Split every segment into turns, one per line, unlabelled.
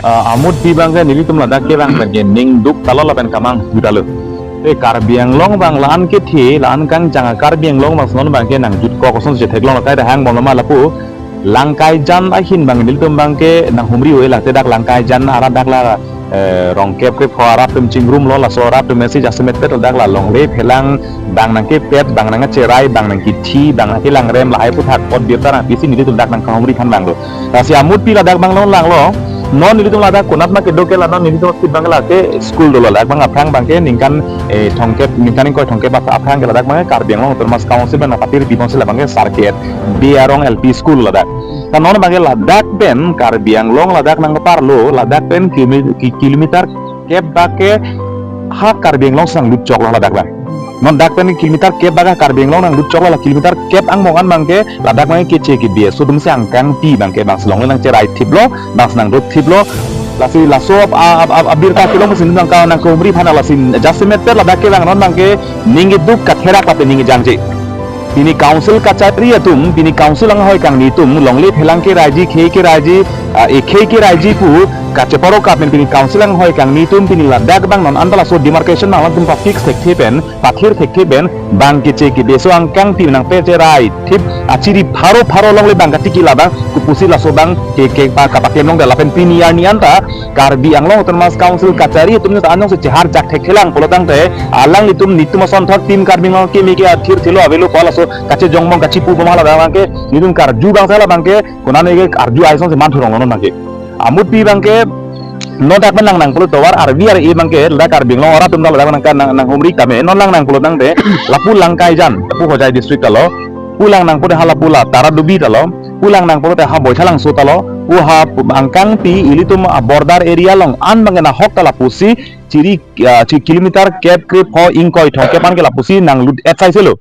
amut di bangga nili tum ladak ke bang bangge ning duk talo laben kamang judalu te karbiang long bang laan ke thi laan kang janga karbiang long bang sonon bangke nang jut ko koson je theglong kai da hang bong ma lapu langkai jan a hin bang nili tum bangke nang humri we la te dak langkai jan ara dak la rong kep ke phara tum chingrum lo la so rap tum message asmet pet dak la long le phelang bang nang ke pet bang nang cherai bang nang ki thi bang nang ke lang rem la ai pu thak pot biota na pisi nili tum dak nang humri khan bang lo si amut pi la dak bang long lang lo non nili tum lada konat ma ke doke la non nili tum ti bangla ke school dolo la bang aphang bangke ningkan thongke ningkan ko thongke ba aphang la dak bang karbiang long termas council ban patir bibon sila bangke sarket biarong lp school la dak ta non bangke la dak ben karbiang long la dak nang parlo la dak ben kilometer ke bake ha karbiang long sang lut chok la dak bang non dak pen kilometer ke baga karbiang long nang lut chok la kilometer kep ang mongan bangke la dak bang ke che ki bia so dum sang kang pi bangke bang selong nang cerai thiblo bang nang rut thiblo lasi lasop abir ka kilo mesin nang ka nang kumri phana lasin jasmet per la dak ke bang non bangke ningi duk ka thera ka pe ningi jangje তিনি কাউন্সিল কাচারি তুম তিনি council ang hoy kang ni tum longli phelang ke raji khei ke raji pu kache paro ka pen তিনি council ang hoy kang ni tum তিনি ladak bang non antala so demarcation na tum pa fix thek pen pathir thek ben bang ke che ki beso ang kang ti nang pe che rai thip achiri pharo longli bang ka tiki labang kupusi la so bang ke pa ka pa kem long da lapen piniar ni anta karbi ang long termas council kacari tum ta anong se chehar jak thek khelang polotang te alang ni tum son thak tim karbi long ke mi ke athir thilo avelo pala so kache jongbong kachi pu bamala da bangke nidum kar ju bang sala bangke konane ge arju aison se man thurong non bangke amut pi bangke no dak menang nang pulut tawar arbi ar e bangke la kar bing long ora tum dal nang kan nang humri kame non lang nang pulut nang de lapu langkai jan lapu hojai district alo pulang nang pude hala pula tara dubi talo pulang nang pude ha boithalang so talo uha angkang pi ilitum border area long an bangena hok tala pusi ciri kilometer kep ke pho ingkoi thoke pan ke la pusi nang lut exai selo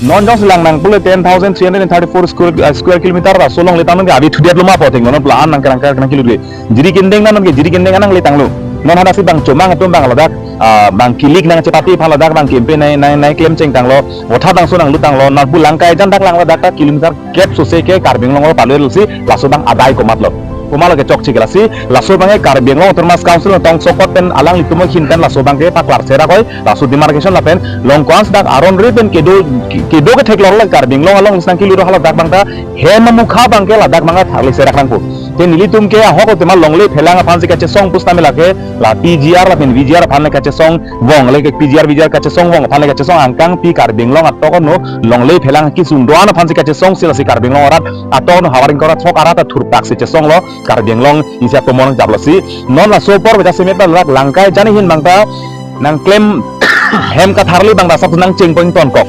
non jong silang nang pule 10,334 square kilometer ra solong le tanong abi thudiat luma potheng non plan nang kan kilu ge jiri kendeng nan ge jiri kendeng nang le tanglo non hada si bang comang atum bang ladak bang kilik nang cepati phala dak bang kempe nai klem ceng tanglo otha bang so nang lu tanglo na bulang kai jan dak lang ladak kilometer kep so se ke karbing long palel si laso bang adai ko matlo kumala ke chok chiglasi laso bange karbiang long termas council tong sokot pen alang litumo hinten laso bange paklar sera koi laso demarcation lapen long kons dak aron riben kedo ke thek lor la karbiang long along sang kilu hala dak bangta hema mukha bangke la dak banga thakli sera krangpu te nilitum ke hoko tema longle phelanga phansi kache song pusta melake la pgr la pen vgr phanle kache song wong le ke pgr kache song wong phanle kache song angkang pi karbiang long atoko no longle phelanga ki sundoana phansi kache song sila si karbiang long orat atoko no hawaring kora thok arata thurpak se song lo karbiang long isia pomon jablasi non la sopor beja semet lak langkai jani hin bangta nang claim hem ka tharli bangda sak nang cheng pon ton kok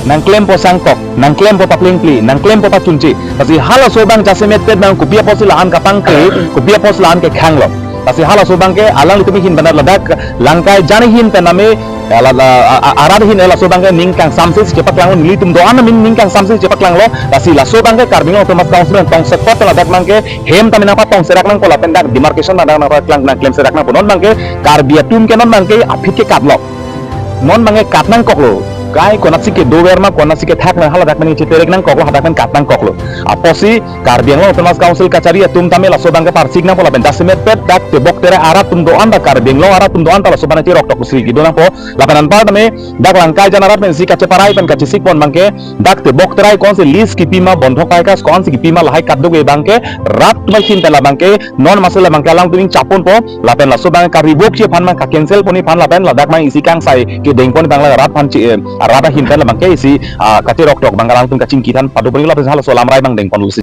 nang claim po sangkok nang claim po papling pli nang claim po pachunci kasi hala so bang jasemet pet nang kupia posilaan ka pangke kupia posilaan ke khanglo kasi hala so bang ke alang litumi hin bandar ladak langkai jani hin pename arad hin ela so bang ke ningkang samsis cepak lang nilitum doan min ningkang samsis cepak lang lo kasi la so bang ke karbing lo temas council tong sekot ladak mang ke hem tamina pa tong serak nang pola pendak demarcation ladak nang klang nang claim serak nang ponon bang ke karbia tum ke non bang ke apik ke katlo non bang ke kat nang koklo kai konasi ke dober ma konasi ke thak na hala dak mani cheterek nang koklo hadak man katang koklo aposi karbiang lo termas council kacari tum tamel la so bang ke parsik na pola benda semet pet dak te bok tere ara tum do anda karbiang lo ara tum do anda la so bana ti rok tok sri gido na po lapanan pa tame dak langkai janarat men si kache parai pen kache sik pon bang ke dak te bok terai kon se list ki pima bondhok kai kas kon se ki pima lahai kat doge bang ke rat tumai chin tela bang ke non masala bang ke alang tuing chapon po lapen la so bang ka revok che phan ma ka cancel poni phan lapen ladak ma isi kang sai ke deng pon bang la rat phan chi rada hinten la bang ke isi kati rok tok bang alang tung kacing kitan padu poni la pen hala so lamrai bang deng pon lusi